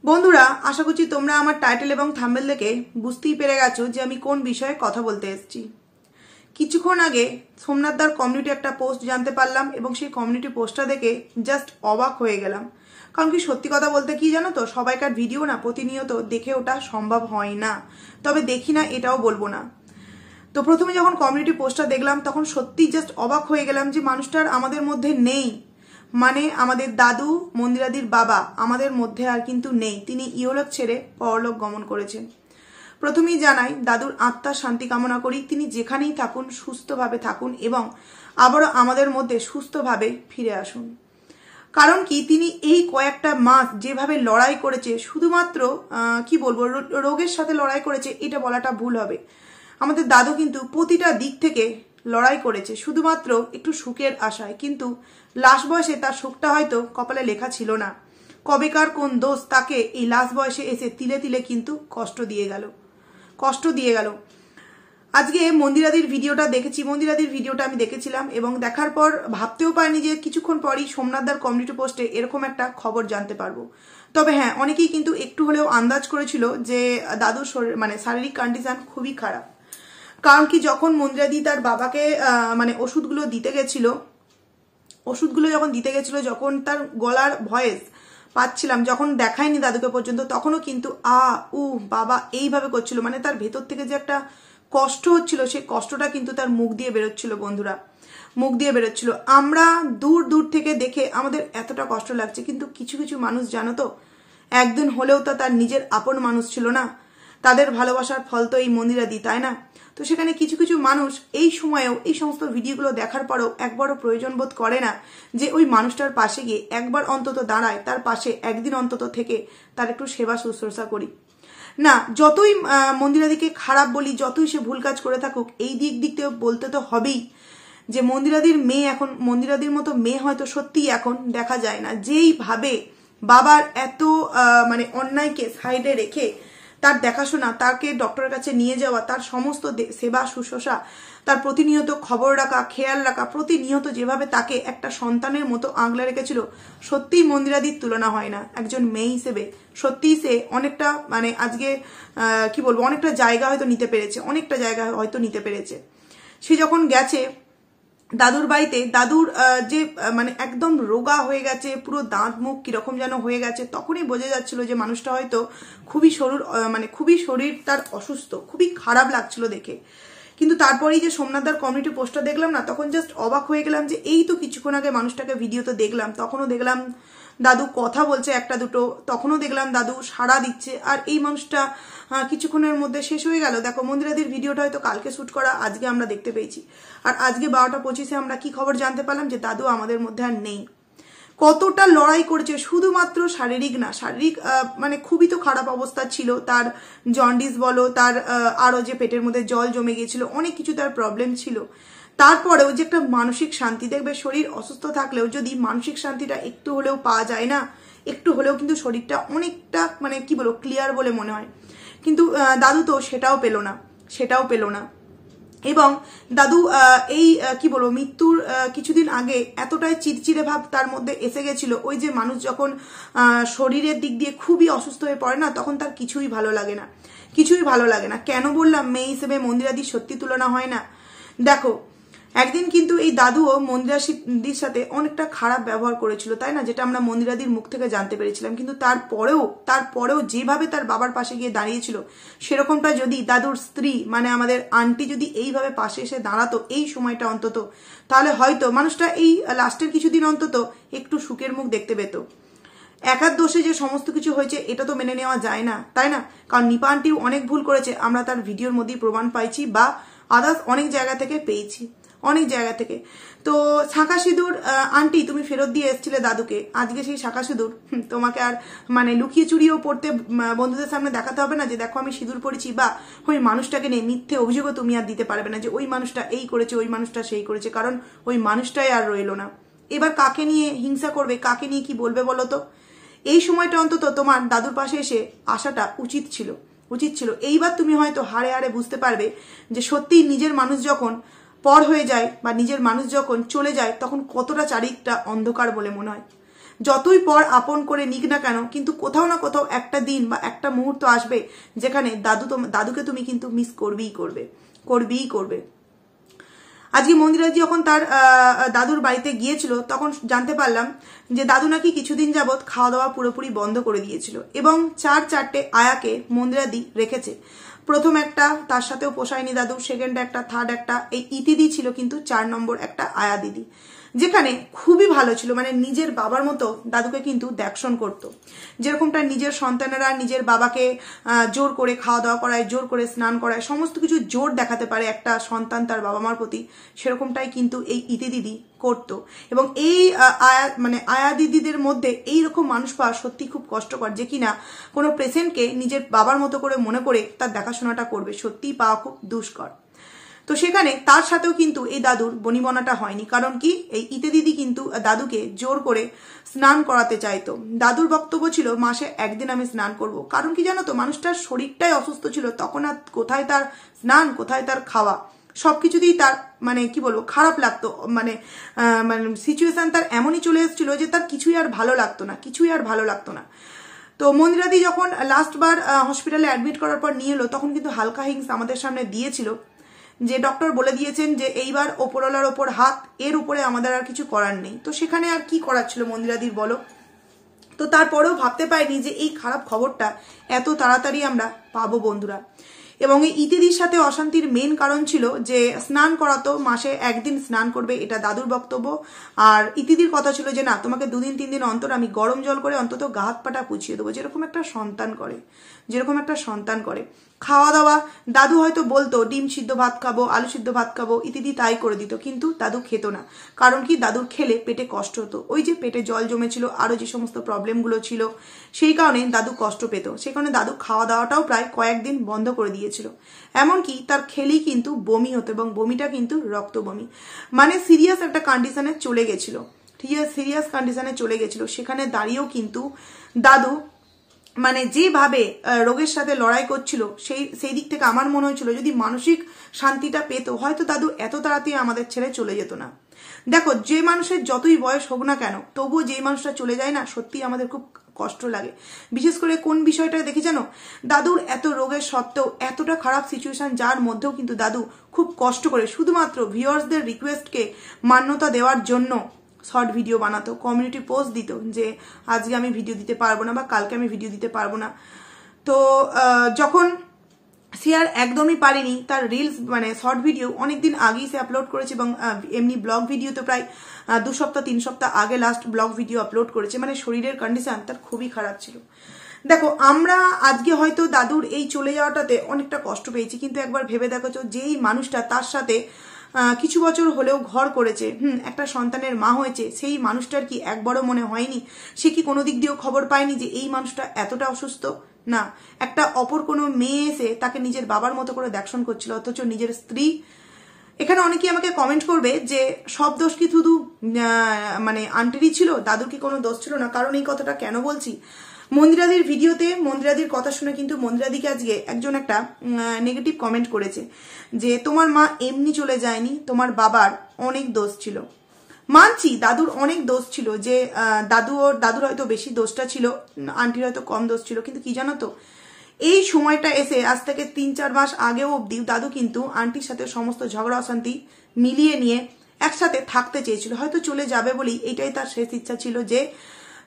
বন্ধুরা, আশা করছি তোমরা আমার টাইটেল এবং থাম্বনেল দেখে বুঝতেই পেরে গেছো যে আমি কোন বিষয়ে কথা বলতে এসেছি। কিছুক্ষণ আগে সোমনাথদার কমিউনিটি একটা পোস্ট জানতে পারলাম এবং সেই কমিউনিটি পোস্টটা দেখে জাস্ট অবাক হয়ে গেলাম। কারণ কি, সত্যি কথা বলতে কি জানো তো, সবাইকার ভিডিও না প্রতিনিয়ত দেখে ওটা সম্ভব হয় না, তবে দেখি না এটাও বলবো না। তো প্রথমে যখন কমিউনিটি পোস্টটা দেখলাম তখন সত্যি জাস্ট অবাক হয়ে গেলাম যে মানুষটার আমাদের মধ্যে নেই। মানে আমাদের দাদু মন্দিরাদির বাবা আমাদের মধ্যে আর কিন্তু নেই, তিনি ইহলোক ছেড়ে পরলোক গমন করেছেন। প্রথমেই জানাই দাদুর আত্মার শান্তি কামনা করি, তিনি যেখানেই থাকুন সুস্থভাবে থাকুন এবং আবারও আমাদের মধ্যে সুস্থভাবে ফিরে আসুন। কারণ কি, তিনি এই কয়েকটা মাস যেভাবে লড়াই করেছে, শুধুমাত্র কি বলবো, রোগের সাথে লড়াই করেছে এটা বলাটা ভুল হবে। আমাদের দাদু কিন্তু প্রতিটা দিক থেকে লড়াই করেছে শুধুমাত্র একটু সুখের আশায়, কিন্তু লাস্ট বয়সে তার সুখটা হয়তো কপালে লেখা ছিল না। কবেকার কোন দোষ তাকে এই লাস্ট বয়সে এসে তিলে তিলে কিন্তু কষ্ট দিয়ে গেল। আজকে মন্দিরাদির ভিডিওটা দেখেছি, মন্দিরাদির ভিডিওটা আমি দেখেছিলাম এবং দেখার পর ভাবতেও পারিনি যে কিছুক্ষণ পরই সোমনাথদার কমিউনিটি পোস্টে এরকম একটা খবর জানতে পারবো। তবে হ্যাঁ, অনেকেই কিন্তু একটু হলেও আন্দাজ করেছিল যে দাদুর শারীরিক কন্ডিশন খুবই খারাপ। কারণ কি, যখন মন্দিরাদি তার বাবাকে ওষুধগুলো যখন দিতে গেছিল, যখন তার গলার ভয়েস পাচ্ছিলাম, যখন দেখায়নি দাদুকে পর্যন্ত, তখনও কিন্তু বাবা এইভাবে করছিল। মানে তার ভেতর থেকে যে একটা কষ্ট হচ্ছিল, সেই কষ্টটা কিন্তু তার মুখ দিয়ে বেরোচ্ছিল। বন্ধুরা, মুখ দিয়ে বেরোচ্ছিল। আমরা দূর দূর থেকে দেখে আমাদের এতটা কষ্ট লাগছে, কিন্তু কিছু কিছু মানুষ জানো তো, একদিন হলেও তো তার নিজের আপন মানুষ ছিল না। তাদের ভালোবাসার ফল তো এই মন্দিরাদি, তাই না? তো সেখানে কিছু কিছু মানুষ এই সময়েও এই সমস্ত ভিডিওগুলো দেখার পরেও একবারও প্রয়োজন বোধ করে না যে ওই মানুষটার পাশে গিয়ে একবার অন্তত দাঁড়ায়, তার পাশে একদিন অন্তত থেকে তার একটু সেবা শুশ্রূষা করি। না, যতই মন্দিরাদিকে খারাপ বলি, যতই সে ভুল কাজ করে থাকুক, এই দিক বলতে তো হবেই যে মন্দিরাদির মেয়ে, এখন মন্দিরাদির মতো মেয়ে হয়তো সত্যিই এখন দেখা যায় না। যেইভাবে বাবার এত অন্যায়কে সাইডে রেখে তার দেখাশোনা, তাকে ডক্টরের কাছে নিয়ে যাওয়া, তার সমস্ত সেবা শুশ্রূষা, তার প্রতিনিয়ত খবর রাখা, খেয়াল রাখা, প্রতিনিয়ত যেভাবে তাকে একটা সন্তানের মতো আগলে রেখেছিল, সত্যিই মন্দিরাদির তুলনা হয় না। একজন মেয়ে হিসেবে সত্যিই সে অনেকটা আজকে কি বলবো, অনেকটা জায়গা হয়তো নিতে পেরেছে। সে যখন গেছে দাদুর বাড়িতে, দাদুর যে একদম রোগা হয়ে গেছে, পুরো দাঁত মুখ কিরকম যেন হয়ে গেছে, তখনই বোঝা যাচ্ছিল যে মানুষটা হয়তো খুবই শরীর তার অসুস্থ, খুবই খারাপ লাগছিল দেখে। কিন্তু তারপরেই যে সোমনাথদার কমিউনিটি পোস্টটা দেখলাম না, তখন জাস্ট অবাক হয়ে গেলাম যে এই তো কিছুক্ষণ আগে মানুষটাকে ভিডিওতে দেখলাম, তখনও দেখলাম দাদু কথা বলছে একটা দুটো, তখনও দেখলাম দাদু সাড়া দিচ্ছে, আর এই মানুষটা কিছুক্ষণের মধ্যে শেষ হয়ে গেল। দেখো, মন্দিরাদির ভিডিওটা হয়তো কালকে শুট করা, আজকে আমরা দেখতে পেয়েছি, আর আজকে 12:25 আমরা কি খবর জানতে পারলাম যে দাদু আমাদের মধ্যে আর নেই। কতটা লড়াই করেছে, শুধুমাত্র শারীরিক না, শারীরিক খুবই তো খারাপ অবস্থা ছিল তার, জন্ডিস বলো, তার আরো যে পেটের মধ্যে জল জমে গিয়েছিল, অনেক কিছু তার প্রবলেম ছিল। তারপরেও যে একটা মানসিক শান্তি, দেখবে শরীর অসুস্থ থাকলেও যদি মানসিক শান্তিটা একটু হলেও পাওয়া যায় না, একটু হলেও কিন্তু শরীরটা অনেকটা কি বলবো, ক্লিয়ার বলে মনে হয়। কিন্তু দাদু তো সেটাও পেল না। এবং দাদু এই কি বলবো, মৃত্যুর কিছুদিন আগে এতটাই চিড়চিড়ে ভাব তার মধ্যে এসে গেছিল, ওই যে মানুষ যখন শরীরের দিক দিয়ে খুবই অসুস্থ হয়ে পড়ে না, তখন তার কিছুই ভালো লাগে না। কেন বললাম মেয়ে হিসেবে মন্দিরাদির সত্যি তুলনা হয় না? দেখো, একদিন কিন্তু এই দাদুও মন্দিরাদির সাথে অনেকটা খারাপ ব্যবহার করেছিল, তাই না? যেটা আমরা মন্দিরাদির মুখ থেকে জানতে পেরেছিলাম। কিন্তু তারপরেও যেভাবে তার বাবার পাশে গিয়ে দাঁড়িয়েছিল, সেরকমটা যদি দাদুর স্ত্রী আমাদের আন্টি যদি এইভাবে পাশে এসে দাঁড়াতো এই সময়টা অন্তত, তাহলে হয়তো মানুষটা এই লাস্টের কিছুদিন অন্তত একটু সুখের মুখ দেখতে পেত। একার দোষে যে সমস্ত কিছু হয়েছে এটা তো মেনে নেওয়া যায় না, তাই না? কারণ নিপা আন্টিও অনেক ভুল করেছে, আমরা তার ভিডিওর মধ্যেই প্রমাণ পাইছি, বা আদার্স অনেক জায়গা থেকে পেয়েছি, অনেক জায়গা থেকে। তো শাঁখা সিঁদুর আন্টি তুমি ফেরত দিয়ে এসেছিলে দাদুকে, আজকে সেই শাঁখা সিঁদুর তোমাকে আর লুকিয়ে চুরিও পড়তে বন্ধুদের সামনে দেখাতে হবে না যে দেখো আমি সিঁদুর পড়েছি, বা ওই মানুষটাকে নিয়ে মিথ্যে অভিযোগও তুমি আর দিতে পারবে না যে ওই মানুষটা এই করেছে, ওই মানুষটা সেই করেছে, কারণ ওই মানুষটাই আর রইলো না। এবার কাকে নিয়ে হিংসা করবে, কাকে নিয়ে কি বলবে বলো তো? এই সময়টা অন্তত তোমার দাদুর পাশে এসে আসাটা উচিত ছিল। এইবার তুমি হয়তো হাড়ে হাড়ে বুঝতে পারবে যে সত্যিই নিজের মানুষ যখন পর হয়ে যায়, বা নিজের মানুষ যখন চলে যায়, তখন কতটা চারিদিকটা অন্ধকার বলে মনে হয়। যতই পর আপন করে নিক না কেন, কিন্তু কোথাও না কোথাও একটা দিন বা একটা মুহূর্ত আসবে যেখানে দাদুকে তুমি কিন্তু মিস করবেই করবে। আজকে মন্দিরা যখন তার দাদুর বাড়িতে গিয়েছিল তখন জানতে পারলাম যে দাদু নাকি কিছুদিন যাবৎ খাওয়া দাওয়া পুরোপুরি বন্ধ করে দিয়েছিল এবং 4-4টে আয়াকে মন্দিরাদি রেখেছে। প্রথম একটা, তার সাথেও পোষায়নি দাদু, সেকেন্ড একটা, থার্ড একটা, এই ইতিদি ছিল কিন্তু 4 নম্বর একটা আয়া দিদি, যেখানে খুবই ভালো ছিল, মানে নিজের বাবার মতো দাদুকে কিন্তু দেখশন করতো। যেরকমটা নিজের সন্তানেরা নিজের বাবাকে জোর করে খাওয়া দাওয়া করায়, জোর করে স্নান করায়, সমস্ত কিছু জোর দেখাতে পারে একটা সন্তান তার বাবা মার প্রতি, সেরকমটাই কিন্তু এই ইতি দিদি করতো। এবং এই আয়া দিদিদের মধ্যে এইরকম মানুষ পাওয়া সত্যি খুব কষ্টকর, যে কিনা কোনো পেশেন্টকে নিজের বাবার মতো করে মনে করে তার দেখাশোনাটা করবে, সত্যিই পাওয়া খুব দুষ্কর। তো সেখানে তার সাথেও কিন্তু এই দাদুর বনিবনাটা হয়নি। কারণ কি, এই ইতে দিদি কিন্তু দাদুকে জোর করে স্নান করাতে চাইতো। দাদুর বক্তব্য ছিল মাসে একদিন আমি স্নান করব। কারণ কি জানো তো, মানুষটার শরীরটাই অসুস্থ ছিল তখন, আর কোথায় তার স্নান, কোথায় তার খাওয়া, সবকিছুতেই তার মানে কি বলবো খারাপ লাগতো। মানে সিচুয়েশন তার এমনই চলে এসেছিল যে তার কিছুই আর ভালো লাগতো না। তো মন্দিরাদি যখন লাস্টবার হসপিটালে অ্যাডমিট করার পর নিয়ে এলো, তখন কিন্তু হালকা হিংস আমাদের সামনে দিয়েছিল, যে ডক্টর বলে দিয়েছেন যে এইবার ওপরওয়ালার ওপর হাত, এর উপরে আমাদের আর কিছু করার নেই। তো সেখানে আর কি করার ছিল মন্দিরাদির বলো? তো তারপরেও ভাবতে পারিনি যে এই খারাপ খবরটা এত তাড়াতাড়ি আমরা পাবো বন্ধুরা। এবং এই ইতিদির সাথে অশান্তির মেন কারণ ছিল যে স্নান করাতো, মাসে একদিন স্নান করবে, এটা দাদুর বক্তব্য। আর ইতিদির কথা ছিল যে না, তোমাকে 2-3 দিন অন্তর আমি গরম জল করে অন্তত গা হাত পাটা পুছিয়ে দেবো, যেরকম একটা সন্তান করে। খাওয়া দাওয়া দাদু হয়তো বলতো ডিম সিদ্ধ ভাত খাবো, আলু সিদ্ধ ভাত খাবো, ইতিদি তাই করে দিত, কিন্তু দাদু খেত না। কারণ কি, দাদুর খেলে পেটে কষ্ট হতো, ওই যে পেটে জল জমেছিল, আরো যে সমস্ত প্রবলেমগুলো ছিল, সেই কারণে দাদু কষ্ট পেত। সেই কারণে দাদু খাওয়া দাওয়াটাও প্রায় কয়েকদিন বন্ধ করে দিয়েছিল। এমনকি তার খেলেই কিন্তু বমি হতো, এবং বমিটা কিন্তু রক্ত বমি, মানে সিরিয়াস একটা কন্ডিশনে চলে গেছিল। সেখানে দাঁড়িয়েও কিন্তু দাদু মানে যেভাবে রোগের সাথে লড়াই করছিল, সেই দিক থেকে আমার মনে হয়েছিল যদি মানসিক শান্তিটা পেতো, হয়তো দাদু এত তাড়াতাড়ি আমাদের ছেড়ে চলে যেত না। দেখো, যে মানুষের যতই বয়স হোক না কেন, তবুও যেই মানুষটা চলে যায় না, সত্যি আমাদের খুব কষ্ট লাগে। বিশেষ করে কোন বিষয়টা দেখে জানো, দাদুর এত রোগের সত্ত্বেও, এতটা খারাপ সিচুয়েশন যার মধ্যেও কিন্তু দাদু খুব কষ্ট করে শুধুমাত্র ভিউয়ার্সদের রিকোয়েস্টকে মান্যতা দেওয়ার জন্য শর্ট ভিডিও বানাতো, কমিউনিটি পোস্ট দিত যে আজকে আমি ভিডিও দিতে পারবো না বা কালকে আমি ভিডিও দিতে পারবো না। তো যখন সে আর একদমই পারেনি, তার রিলস মানে শর্ট ভিডিও অনেকদিন আগেই সে আপলোড করেছে, এবং এমনি ব্লগ ভিডিও তো প্রায় 2 সপ্তাহ 3 সপ্তাহ আগে লাস্ট ব্লগ ভিডিও আপলোড করেছে। মানে শরীরের কন্ডিশন তার খুবই খারাপ ছিল। দেখো, আমরা আজকে হয়তো দাদুর এই চলে যাওয়াটাতে অনেকটা কষ্ট পেয়েছি, কিন্তু একবার ভেবে দেখো, যেই মানুষটা তার সাথে কিছু বছর হলেও ঘর করেছে, একটা সন্তানের মা হয়েছে, সেই মানুষটার কি একবারও মনে হয়নি, সে কি কোনো দিক দিয়েও খবর পায়নি যে এই মানুষটা এতটা অসুস্থ? না, একটা অপর কোনো মেয়ে এসে তাকে নিজের বাবার মতো করে দেখশন করছিল, অথচ নিজের স্ত্রী। এখানে অনেকেই আমাকে কমেন্ট করবে যে সব দোষ কি শুধু মানে আন্টিরই ছিল, দাদুর কি কোনো দোষ ছিল না? কারণ এই কথাটা কেন বলছি, মন্দিরাদির ভিডিওতে মন্দিরাদির কথা শুনে কিন্তু মন্দিরাদিকে আজকে একজন একটা নেগেটিভ কমেন্ট করেছে যে তোমার মা এমনি চলে যায়নি, তোমার বাবার অনেক দোষ ছিল। মানছি দাদুর অনেক দোষ ছিল, যে দাদুর হয়তো বেশি দোষটা ছিল, আন্টির হয়তো কম দোষ ছিল, কিন্তু কি জানো তো, এই সময়টা এসে আজ থেকে 3-4 মাস আগেও অবধি দাদু কিন্তু আন্টির সাথে সমস্ত ঝগড়া অশান্তি মিলিয়ে নিয়ে একসাথে থাকতে চেয়েছিল। হয়তো চলে যাবে বলেই এটাই তার শেষ ইচ্ছা ছিল, যে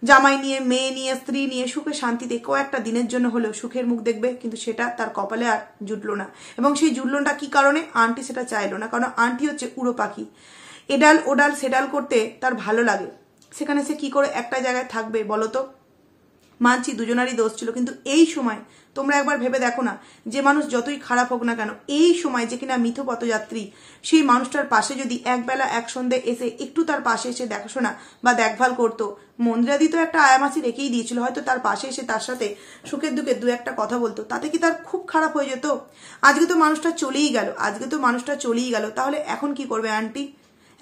জামাই নিয়ে, মেয়ে নিয়ে, স্ত্রী নিয়ে সুখে শান্তিতে কয়েকটা দিনের জন্য হলেও সুখের মুখ দেখবে, কিন্তু সেটা তার কপালে আর জুটলো না। এবং সেই জুটলো না কি কারণে, আন্টি সেটা চাইলো না। কারণ আন্টি হচ্ছে উড়ো পাখি, এডাল ওডাল সেডাল করতে তার ভালো লাগে। সেখানে সে কি করে একটা জায়গায় থাকবে বলো তো? মানছি দুজনারই দোষ ছিল, কিন্তু এই সময় তোমরা একবার ভেবে দেখো না, যে মানুষ যতই খারাপ হোক না কেন, এই সময় যে কিনা মিথ পথযাত্রী, সেই মানুষটার পাশে যদি একবেলা এক সন্ধে এসে একটু তার পাশে এসে দেখাশোনা বা দেখভাল করতো। মন্দিরাদি তো একটা আয়ামাসি রেখেই দিয়েছিল, হয়তো তার পাশে এসে তার সাথে সুখের দুঃখে 2-1 কথা বলতো, তাতে কি তার খুব খারাপ হয়ে যেত? আজকে তো মানুষটা চলেই গেল, তাহলে এখন কি করবে আন্টি?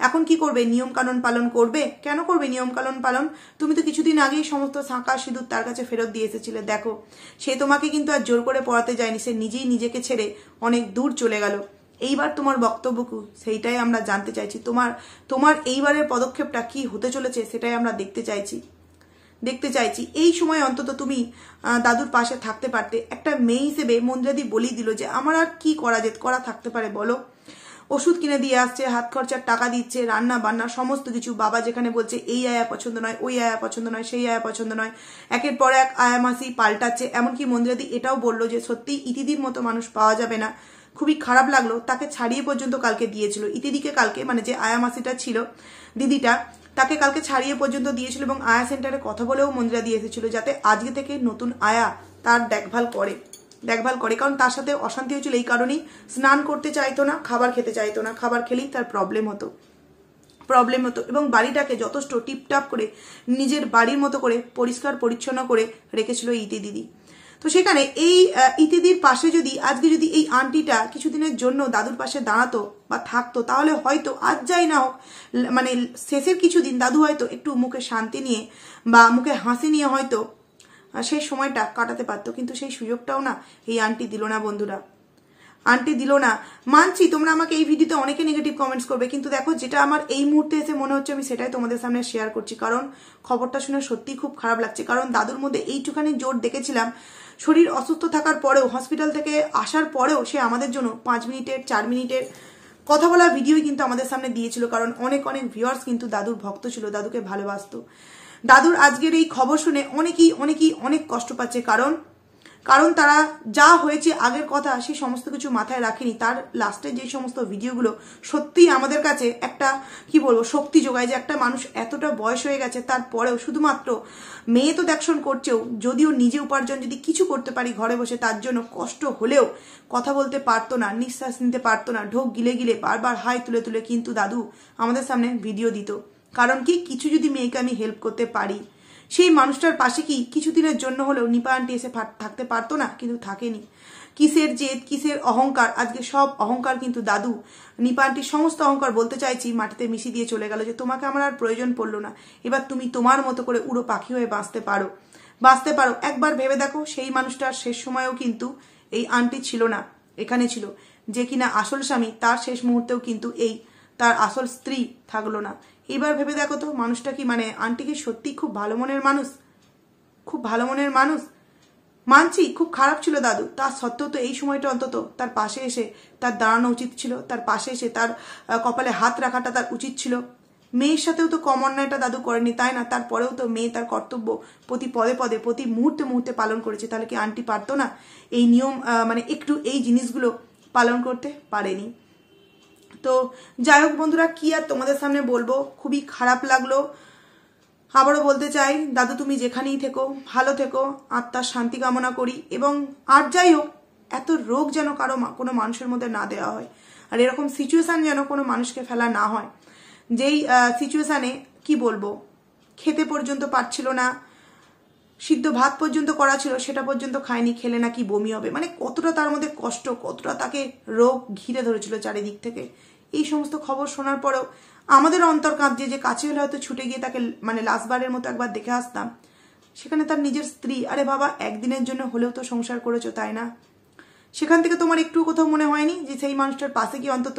এখন কি করবে? নিয়ম কানুন পালন করবে? কেন করবে নিয়ম কানুন পালন? তুমি তো কিছুদিন আগেই সমস্ত শাঁখা সিঁদুর তার কাছে ফেরত দিয়ে এসেছিলে। দেখো, সে তোমাকে কিন্তু আর জোর করে পড়াতে যায়নি, সে নিজেই নিজেকে ছেড়ে অনেক দূর চলে গেল। এইবার তোমার বক্তব্য কি, সেইটাই আমরা জানতে চাইছি। তোমার এইবারের পদক্ষেপটা কি হতে চলেছে, সেটাই আমরা দেখতে চাইছি। দেখতে চাইছি এই সময় অন্তত তুমি দাদুর পাশে থাকতে পারতে। একটা মেয়ে হিসেবে মন্দিরাদি বলেই দিল যে আমার আর কি করা থাকতে পারে বলো। ওষুধ কিনে দিয়ে আসছে, হাত খরচার টাকা দিচ্ছে, রান্না বান্না সমস্ত কিছু। বাবা যেখানে বলছে এই আয়া পছন্দ নয়, ওই আয়া পছন্দ নয়, সেই আয়া পছন্দ নয়, একের পর এক আয়া মাসি পাল্টাচ্ছে। এমনকি মন্দিরাদি এটাও বললো যে সত্যি ইতিদির মতো মানুষ পাওয়া যাবে না। খুবই খারাপ লাগলো, তাকে ছাড়িয়ে পর্যন্ত কালকে দিয়েছিল ইতিদিকে। কালকে মানে যে আয়া মাসিটা ছিল দিদিটা, তাকে কালকে ছাড়িয়ে পর্যন্ত দিয়েছিল এবং আয়া সেন্টারে কথা বলেও মন্দিরাদি এসেছিল যাতে আজকে থেকে নতুন আয়া তার দেখভাল করে। কারণ তার সাথে অশান্তি হয়েছিল এই কারণেই, স্নান করতে চাইতো না, খাবার খেতে চাইতো না, খাবার খেলেই তার প্রবলেম হতো এবং বাড়িটাকে যথেষ্ট টিপটাপ করে নিজের বাড়ির মতো করে পরিষ্কার পরিচ্ছন্ন করে রেখেছিল ইতি দিদি। তো সেখানে এই ইতিদির পাশে যদি আজকে যদি এই আন্টিটা কিছুদিনের জন্য দাদুর পাশে দাঁড়াতো বা থাকতো, তাহলে হয়তো আজ যাই না হোক মানে শেষের কিছুদিন দাদু হয়তো একটু মুখে শান্তি নিয়ে বা মুখে হাসি নিয়ে হয়তো সেই সময়টা কাটাতে পারতো। কিন্তু সেই সুযোগটাও না এই আন্টি দিল না বন্ধুরা, আন্টি দিল না। মানছি তোমরা আমাকে এই ভিডিওতে অনেকে নেগেটিভ কমেন্টস করবে, কিন্তু দেখো যেটা আমার এই মুহূর্তে এসে মনে হচ্ছে আমি সেটাই তোমাদের সামনে শেয়ার করছি। কারণ খবরটা শুনে সত্যিই খুব খারাপ লাগছে। কারণ দাদুর মধ্যে এইটুখানি জোর দেখেছিলাম, শরীর অসুস্থ থাকার পরেও, হসপিটাল থেকে আসার পরেও সে আমাদের জন্য 5 মিনিটের 4 মিনিটের কথা বলা ভিডিওই কিন্তু আমাদের সামনে দিয়েছিল। কারণ অনেক ভিউয়ার্স কিন্তু দাদুর ভক্ত ছিল, দাদুকে ভালোবাসতো। দাদুর আজকের এই খবর শুনে অনেকেই অনেক কষ্ট পাচ্ছে। কারণ তারা যা হয়েছে আগের কথা সেই সমস্ত কিছু মাথায় রাখেনি। তার লাস্টে যে সমস্ত ভিডিওগুলো সত্যিই আমাদের কাছে একটা কি বলবো শক্তি যোগায়, যে একটা মানুষ এতটা বয়স হয়ে গেছে তারপরেও শুধুমাত্র মেয়ে তো দেখশন করছেও, যদিও নিজে উপার্জন যদি কিছু করতে পারি ঘরে বসে, তার জন্য কষ্ট হলেও কথা বলতে পারতো না, নিঃশ্বাস নিতে পারতো না, ঢোক গিলে বারবার হাই তুলে তুলে কিন্তু দাদু আমাদের সামনে ভিডিও দিত। কারণ কি, কিছু যদি মেয়েকে আমি হেল্প করতে পারি, সেই মানুষটার পাশে কি কিছুদিনের জন্য হলেও নিপা আন্টি এসে থাকতে পারতো না? কিন্তু থাকেনি। কিসের জেদ, কিসের অহংকার, আজকে সব অহংকার কিন্তু দাদু, নিপা আন্টির সমস্ত অহংকার বলতে চাইছি মাটিতে মিশিয়ে দিয়ে চলে গেল। যে তোমাকে আমার আর প্রয়োজন পড়লো না, এবার তুমি তোমার মতো করে উড়ো পাখি হয়ে বাঁচতে পারো। একবার ভেবে দেখো, সেই মানুষটার শেষ সময়েও কিন্তু এই আন্টি ছিল না, এখানে ছিল। যে কিনা আসল স্বামী, তার শেষ মুহূর্তেও কিন্তু এই তার আসল স্ত্রী থাকলো না। এবার ভেবে দেখো তো মানুষটা কি, মানে আন্টি কি সত্যি খুব ভালো মনের মানুষ? মানছি খুব খারাপ ছিল দাদু, তার সত্ত্বেও তো এই সময়টা অন্তত তার পাশে এসে তার দাঁড়ানো উচিত ছিল, তার পাশে এসে তার কপালে হাত রাখাটা তার উচিত ছিল। মেয়ের সাথেও তো কম অন্যায়টা দাদু করেনি, তাই না? তারপরেও তো মেয়ে তার কর্তব্য প্রতি পদে প্রতি মুহূর্তে পালন করেছে। তাহলে কি আন্টি পারতো না এই নিয়ম মানে একটু এই জিনিসগুলো পালন করতে? পারেনি। তো যাই হোক বন্ধুরা, কি আর তোমাদের সামনে বলবো, খুবই খারাপ লাগলো। আবারও বলতে চাই, দাদু তুমি যেখানেই থেকো ভালো থেকো, আত্মার শান্তি কামনা করি। এবং আর যাই হোক, এত রোগ যেন কোনো মানুষের মধ্যে না দেওয়া হয়, আর এরকম সিচুয়েশন যেন কোনো মানুষকে ফেলা না হয়। যেই সিচুয়েশনে কি বলবো, খেতে পর্যন্ত পারছিল না, সিদ্ধ ভাত পর্যন্ত করা ছিল সেটা পর্যন্ত খায়নি, খেলে নাকি বমি হবে। মানে কতটা তার মধ্যে কষ্ট, কতটা তাকে রোগ ঘিরে ধরেছিল চারিদিক থেকে। এই সমস্ত খবর শোনার পরেও আমাদের অন্তর কাঁদছে, যে কাছে হলে হয়তো ছুটে গিয়ে তাকে মানে লাস্টবারের মতো একবার দেখে আসতাম। সেখানে তার নিজের স্ত্রী, আরে বাবা একদিনের জন্য হলেও তো সংসার করেছো, তাই না? সেখান থেকে তোমার একটু কোথাও মনে হয়নি যে সেই মানুষটার পাশে কি অন্তত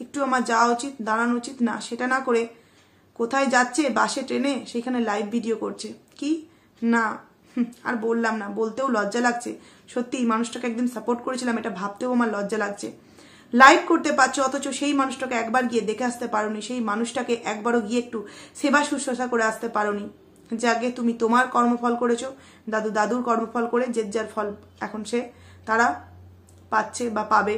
একটু আমার যাওয়া উচিত, দাঁড়ানো উচিত? না, সেটা না করে কোথায় যাচ্ছে, বাসে ট্রেনে, সেখানে লাইভ ভিডিও করছে। কি না, আর বললাম না, বলতেও লজ্জা লাগছে। সত্যি এই মানুষটাকে একদিন সাপোর্ট করেছিলাম, এটা ভাবতেও আমার লজ্জা লাগছে। লাইভ করতে পারছো, অথচ সেই মানুষটাকে একবার গিয়ে দেখে আসতে পারোনি, সেই মানুষটাকে একবারও গিয়ে একটু সেবা শুশ্রূষা করে আসতে পারোনি। যে আগে তুমি তোমার কর্মফল করেছো, দাদুর কর্মফল করে যে যার ফল এখন তারা পাচ্ছে বা পাবে।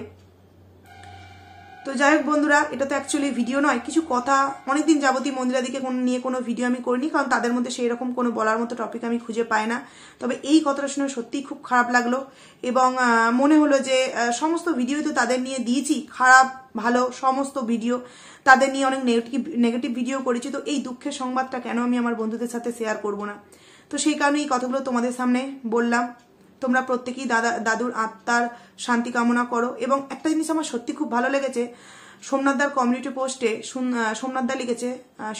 তো যাই হোক বন্ধুরা, এটা তো অ্যাকচুয়ালি ভিডিও নয়, কিছু কথা অনেকদিন যাবতীয় মন্দিরাদিকে নিয়ে কোনো ভিডিও আমি করিনি, কারণ তাদের মধ্যে সেই রকম কোনো বলার মতো টপিক আমি খুঁজে পাই না। তবে এই কথাটা শুনে সত্যিই খুব খারাপ লাগলো এবং মনে হলো যে সমস্ত ভিডিও তো তাদের নিয়ে দিয়েছি, খারাপ ভালো সমস্ত ভিডিও তাদের নিয়ে অনেক নেগেটিভ ভিডিও করেছি। তো এই দুঃখের সংবাদটা কেন আমি আমার বন্ধুদের সাথে শেয়ার করব না? তো সেই কারণে এই কথাগুলো তোমাদের সামনে বললাম। তোমরা প্রত্যেকেই দাদুর আত্মার শান্তি কামনা করো। এবং একটা জিনিস আমার সত্যি খুব ভালো লেগেছে, সোমনাথদার কমিউনিটি পোস্টে সোমনাথদা লিখেছে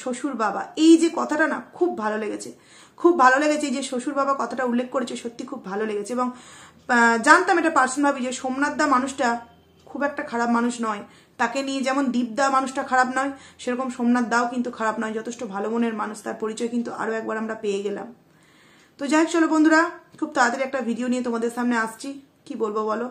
শ্বশুর বাবা, এই যে কথাটা না খুব ভালো লেগেছে, এই যে শ্বশুর বাবা কথাটা উল্লেখ করেছে, সত্যি খুব ভালো লেগেছে। এবং জানতাম এটা পার্সোনালি যে সোমনাথদা মানুষটা খুব একটা খারাপ মানুষ নয়, তাকে নিয়ে যেমন দীপদা মানুষটা খারাপ নয়, সেরকম সোমনাথ দাও কিন্তু খারাপ নয়, যথেষ্ট ভালো মনের মানুষ। তার পরিচয় কিন্তু আরো একবার আমরা পেয়ে গেলাম। তো যাই হোক চলো বন্ধুরা, খুব তাড়াতাড়ি একটা ভিডিও নিয়ে তোমাদের সামনে আসছি। কি বলবো বলো।